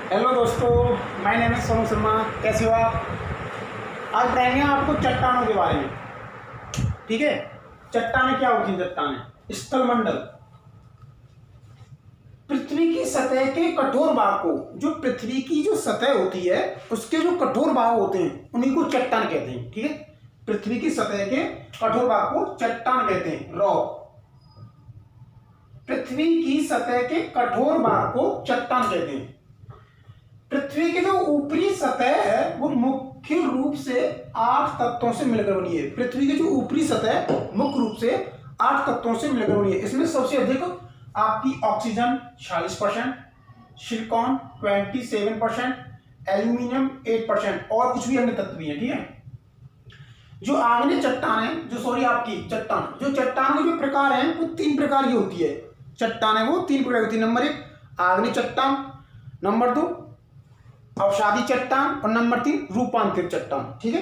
Hello दोस्तों, मैं name Sonu Sharma. कैसे हो आप? आज बताएंगे आपको चट्टानों के बारे में। ठीक है, चट्टानें क्या होती हैं? चट्टानें स्थलमंडल, पृथ्वी की सतह के कठोर भाग को, जो पृथ्वी की जो सतह होती है उसके जो कठोर भाग होते हैं उन्हीं को चट्टान कहते हैं। ठीक है, पृथ्वी की सतह के कठोर भाग को चट्टान कहते हैं। रॉक, पृथ्वी की सतह के कठोर भाग को चट्टान कहते हैं। पृथ्वी की जो ऊपरी सतह है वो मुख्य रूप से 8 तत्वों से मिलकर बनी है। पृथ्वी की जो ऊपरी सतह मुख्य रूप से 8 तत्वों से मिलकर बनी है। इसमें सबसे अधिक आपकी ऑक्सीजन 46%, सिलिकॉन 27%, एल्यूमिनियम 8% और कुछ भी अन्य तत्व भी है। ठीक है, जो आग्नेय चट्टान है, जो चट्टानों के जो प्रकार हैं वो 3 प्रकार की होती है। चट्टान है वो 3 प्रकार की होती है। नंबर 1 आग्नेय चट्टान, नंबर 2 अवसादी चट्टान और नंबर 3 रूपांतरित चट्टान। ठीक है,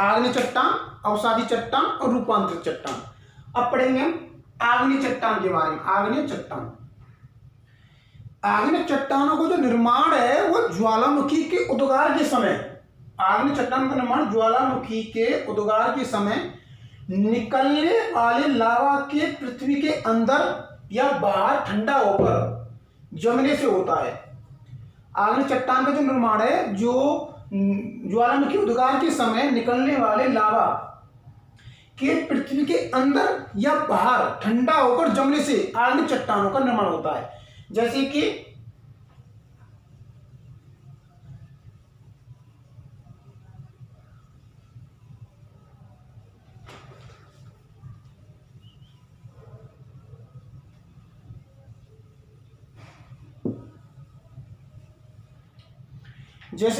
आग्नेय चट्टान, अवसादी चट्टान और रूपांतरित चट्टान। अब पढ़ेंगे हम आग्नेय चट्टान के बारे में। आग्नेय चट्टानों का जो निर्माण है वो ज्वालामुखी के उद्गार के समय, आग्नेय चट्टान का निर्माण ज्वालामुखी के उद्गार के समय निकलने वाले लावा के पृथ्वी के अंदर या बाहर ठंडा होकर जमने से होता है। आग्नेय चट्टान का जो निर्माण है जो ज्वालामुखी उद्गार के समय निकलने वाले लावा के पृथ्वी के अंदर या बाहर ठंडा होकर जमने से आग्नेय चट्टानों का निर्माण होता है। जैसे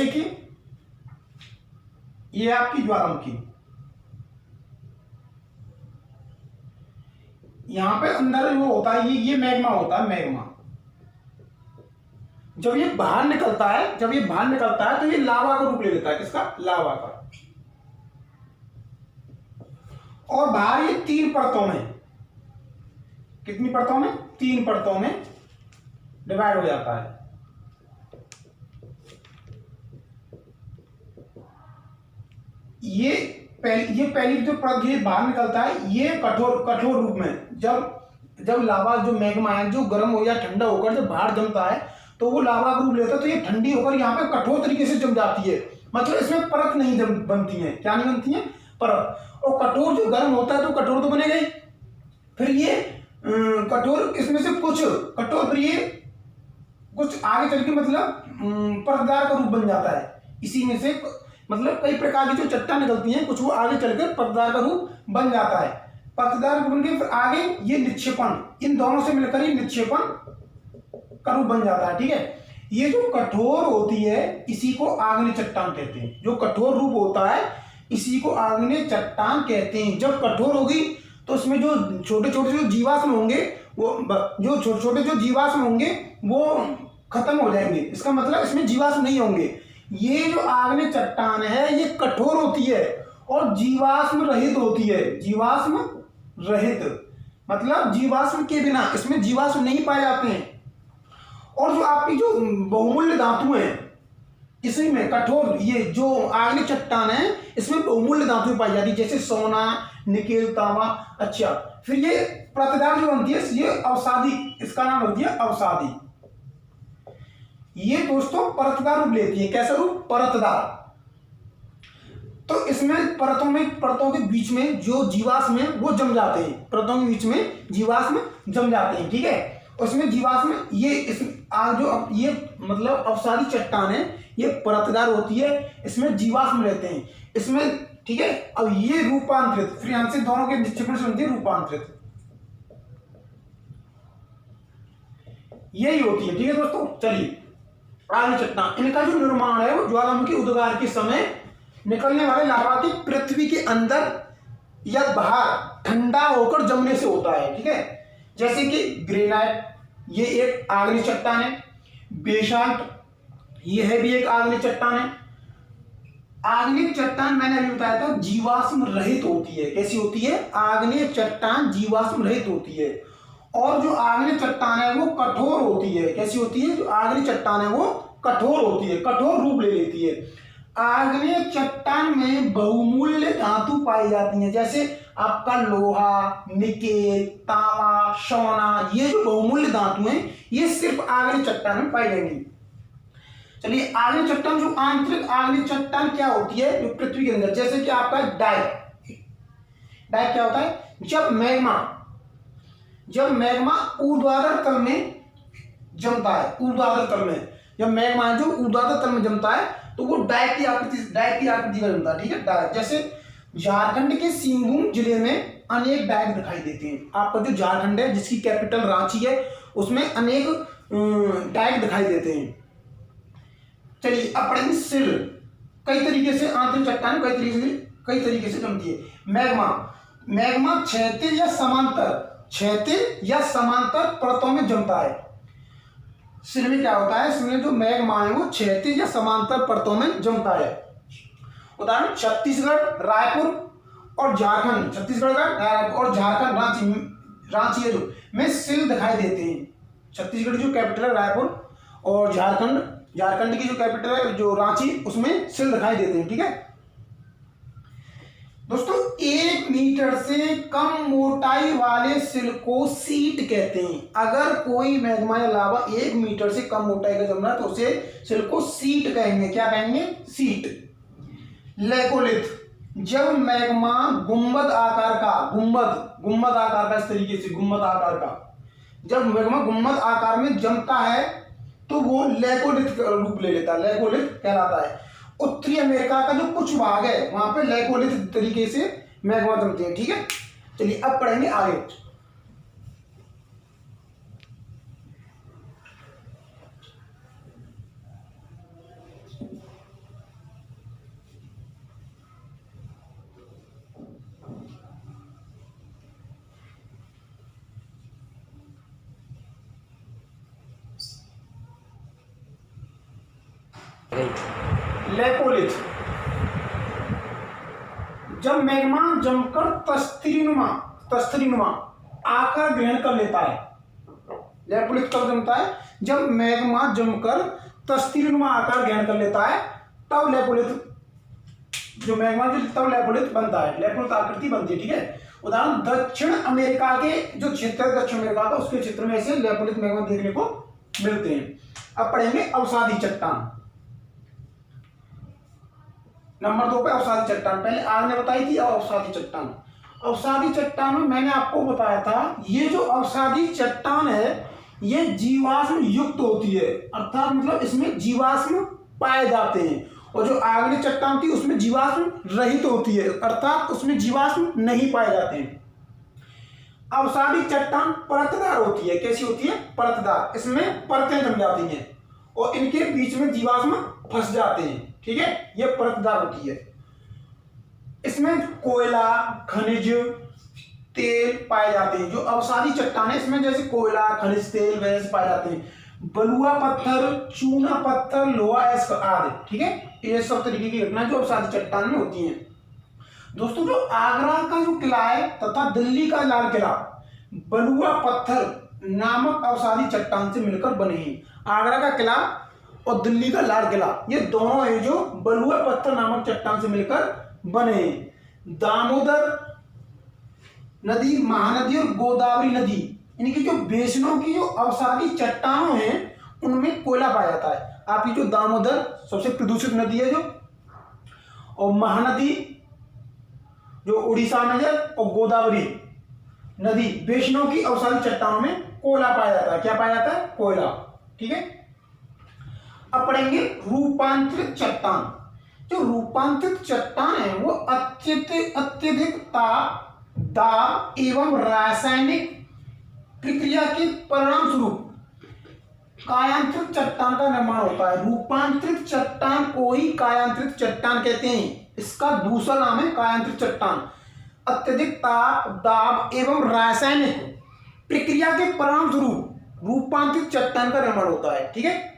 कि ये आपकी ज्वालामुखी, यहां पे अंदर वो होता है, ये मैग्मा होता है। मैग्मा जब ये बाहर निकलता है तो ये लावा का रूप ले लेता है। किसका? लावा का। और बाहर ये 3 परतों में, कितनी परतों में? 3 परतों में डिवाइड हो जाता है। ये पहली जो परत ये बाहर निकलता है ये कठोर रूप में, जब लावा जो मैग्मा है जो गर्म हो या ठंडा होकर जब बाहर जमता है तो वो लावा का रूप लेता है, तो ये ठंडी होकर यहाँ पे कठोर तरीके से जम जाती है। मतलब इसमें परत नहीं बनती है। क्या नहीं बनती है? परत। और कठोर जो गर्म होता है तो कठोर तो बनेगा ही। फिर ये कठोर, इसमें से कुछ कठोर, फिर ये कुछ आगे चल के मतलब परतदार का रूप बन जाता है। इसी में से मतलब कई प्रकार की जो चट्टान निकलती हैं, कुछ वो आगे चलकर परतदार का रूप बन जाता है। परतदार बन के फिर आगे ये निक्षेपण, इन दोनों से मिलकर ये निक्षेपण का रूप बन जाता है। ठीक है, ये जो कठोर होती है इसी को आग्नेय चट्टान कहते हैं। जो कठोर रूप होता है इसी को आग्नेय चट्टान कहते हैं। जब कठोर होगी तो उसमें जो छोटे छोटे जो जीवाश्म होंगे वो खत्म हो जाएंगे। इसका मतलब इसमें जीवाश्म नहीं होंगे। ये जो आग्नेय चट्टान है ये कठोर होती है और जीवाश्म रहित होती है। जीवाश्म रहित मतलब जीवाश्म के बिना, इसमें जीवाश्म नहीं पाए जाते हैं। और जो आपकी जो बहुमूल्य धातु है इसी में कठोर, ये जो आग्नेय चट्टान है इसमें बहुमूल्य धातु पाई जाती है, जैसे सोना, निकेल, तांबा। अच्छा, फिर ये परतदार जो बनती है ये अवसादी, इसका नाम होती है अवसादी। ये दोस्तों परतदार रूप लेती है। कैसा रूप? परतदार। तो इसमें परतों के बीच में जो जीवाश्म है वो जम जाते हैं। परतों के बीच में जीवाश्म जम जाते हैं। ठीक है, उसमें जीवाश्म ये मतलब अवसादी चट्टान है, ये परतदार होती है, इसमें जीवाश्म रहते हैं इसमें। ठीक है, अब ये रूपांतरित, फिर यहां से दोनों के निक्षेपण से बनती है रूपांतरित, यही होती है। ठीक है दोस्तों, चलिए आग्नेय चट्टान, इनका जो निर्माण है वो ज्वालामुखी उद्गार के समय निकलने वाले लावा की पृथ्वी के अंदर या बाहर ठंडा होकर जमने से होता है। ठीक है, जैसे कि ग्रेनाइट, ये एक आग्नेय चट्टान है। बेसाल्ट, ये है भी एक आग्नेय चट्टान है। आग्नेय चट्टान मैंने अभी बताया था जीवाश्म रहित होती है। कैसी होती है? आग्नेय चट्टान जीवाश्म रहित होती है। और जो आग्नेय चट्टान है वो कठोर होती है। कैसी होती है? जो आग्नेय चट्टान है वो कठोर होती है, कठोर रूप ले लेती है। आग्नेय चट्टान में बहुमूल्य धातु पाई जाती हैं, जैसे आपका लोहा, निकेल, तांबा, सोना, ये जो बहुमूल्य धातु हैं ये सिर्फ आग्नेय चट्टान में पाई जाएंगी। चलिए आग्नेय चट्टान, जो आंतरिक आग्नेय चट्टान क्या होती है जो पृथ्वी के अंदर, जैसे कि आपका डाइक। डाइक क्या होता है? जब मैग्मा ऊर्ध्वाधर तल में जमता है, ऊर्ध्वाधर तल में जब मैग्मा जो ऊर्ध्वाधर तल में जमता है तो वो डाइक की आकृति का जमता है, ठीक है। डाइक, जैसे झारखंड के सिंहभूम जिले में अनेक डाइक दिखाई देते हैं। आपका जो झारखंड है जिसकी कैपिटल रांची है उसमें अनेक डाइक दिखाई देते हैं। चलिए अब पढ़ेंगे सिल। कई तरीके से आंतरिक चट्टान कई तरीके से जमती है। मैग्मा क्षैतिज या समांतर परतों में जमता है। सिल में क्या होता है? इसमें जो मैग्मा है वो क्षैतिज या समांतर परतों में जमता है। उदाहरण छत्तीसगढ़, रायपुर और झारखंड, छत्तीसगढ़ का और झारखंड रांची है जो में सिल दिखाई देते हैं। छत्तीसगढ़ जो कैपिटल है रायपुर और झारखंड की जो कैपिटल है जो रांची, उसमें सिल दिखाई देते हैं, ठीक है दोस्तों। 1 मीटर से कम मोटाई वाले सिल को सीट कहते हैं। अगर कोई मैग्मा के अलावा 1 मीटर से कम मोटाई का जम रहा है तो उसे सिल को सीट कहेंगे। क्या कहेंगे? सीट। लेकोलिथ, जब मैग्मा गुंबद आकार का इस तरीके से गुंबद आकार का जब मैग्मा गुंबद आकार में जमता है तो वो लेकोलिथ का रूप ले लेता है, लेकोलिथ कहलाता है। उत्तरी अमेरिका का जो कुछ भाग है वहां पे लेकोलिथ तरीके से मैग्मा जमते हैं, ठीक है। चलिए अब पढ़ेंगे आगे। लेकोलिथ, जब मैग्मा जमकर तस्तरीनुमा आकार ग्रहण कर लेता है। लेकोलिथ कब जमता है? जब मैग्मा जमकर तस्तरीनुमा आकार ग्रहण कर लेता है तब लेकोलिथ बनता है, लेकोलिथ आकृति बनती है, ठीक है। उदाहरण दक्षिण अमेरिका के जो क्षेत्र है दक्षिण अमेरिका का, उसके क्षेत्र में ऐसे लेकोलिथ मैग्मा देखने को मिलते हैं। अब पढ़ेंगे अवसादी चट्टान। नंबर 2 पे अवसादी चट्टान। पहले आपने बताई थी अवसादी चट्टान। अवसादी चट्टान में मैंने आपको बताया था ये जो अवसादी चट्टान है ये जीवाश्म युक्त होती है, अर्थात मतलब इसमें जीवाश्म पाए जाते हैं। और जो आग्नेय चट्टान थी उसमें जीवाश्म रहित होती है, अर्थात उसमें जीवाश्म नहीं पाए जाते हैं। अवसादी चट्टान परतदार होती है। कैसी होती है? परतदार। इसमें परतें जम जाती हैं और इनके बीच में जीवाश्म फंस जाते हैं, ठीक है। यह परतदार होती है। इसमें कोयला, खनिज, तेल पाए जाते हैं। जो अवसादी चट्टान है इसमें जैसे कोयला, खनिज, तेल वैसे पाए जाते हैं। बलुआ पत्थर, चूना पत्थर, लोहा आदि, ठीक है। ये सब तरीके की घटना जो अवसादी चट्टान में होती हैं। दोस्तों जो आगरा का जो किला है तथा दिल्ली का लाल किला बलुआ पत्थर नामक अवसादी चट्टान से मिलकर बने हैं। आगरा का किला और दिल्ली का लाल किला ये दोनों है जो बलुआ पत्थर नामक चट्टान से मिलकर बने हैं। दामोदर नदी, महानदी और गोदावरी नदी, इनकी जो बेसिनों की जो अवसादी चट्टानों हैं उनमें कोयला पाया जाता है। आपकी जो दामोदर सबसे प्रदूषित नदी है जो, और महानदी जो उड़ीसा में है, और गोदावरी नदी बेसिनों की अवसादी चट्टानों में कोयला पाया जाता है। क्या पाया जाता है? कोयला, ठीक है। अब पढ़ेंगे रूपांतरित चट्टान। जो रूपांतरित चट्टान है वो अत्यधिक ताप, दाब एवं रासायनिक प्रक्रिया के परिणाम स्वरूप कायांतरित चट्टान का निर्माण होता है। रूपांतरित चट्टान को ही कायांतरित चट्टान कहते हैं। इसका दूसरा नाम है कायांतरित चट्टान। अत्यधिक ताप, दाब एवं रासायनिक प्रक्रिया के परिणाम स्वरूप रूपांतरित चट्टान का निर्माण होता है, ठीक है।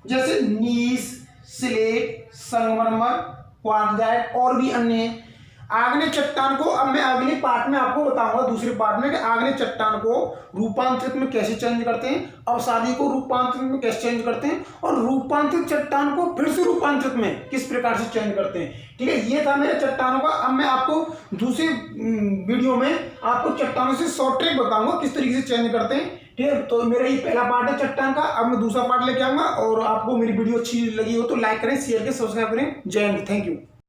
जैसे नीस, स्लेट, संगमरमर, क्वार्ट्जाइट और भी अन्य आग्नेय चट्टान को अब मैं अगले पार्ट में आपको बताऊंगा, दूसरे पार्ट में, कि आग्नेय चट्टान को रूपांतरित में कैसे चेंज करते हैं, अवसादी को रूपांतरित में कैसे चेंज करते हैं, और रूपांतरित चट्टान को फिर से रूपांतरित में किस प्रकार से चेंज करते हैं। ठीक है, ये था मेरे चट्टानों का। अब मैं आपको दूसरे वीडियो में आपको चट्टानों से शॉर्ट ट्रिक बताऊंगा किस तरीके से चेंज करते हैं। ठीक है, तो मेरा ये पहला पार्ट है चट्टान का। अब मैं दूसरा पार्ट लेके आऊंगा, और आपको मेरी वीडियो अच्छी लगी हो तो लाइक करें, शेयर करें, सब्सक्राइब करें। जय हिंद, थैंक यू।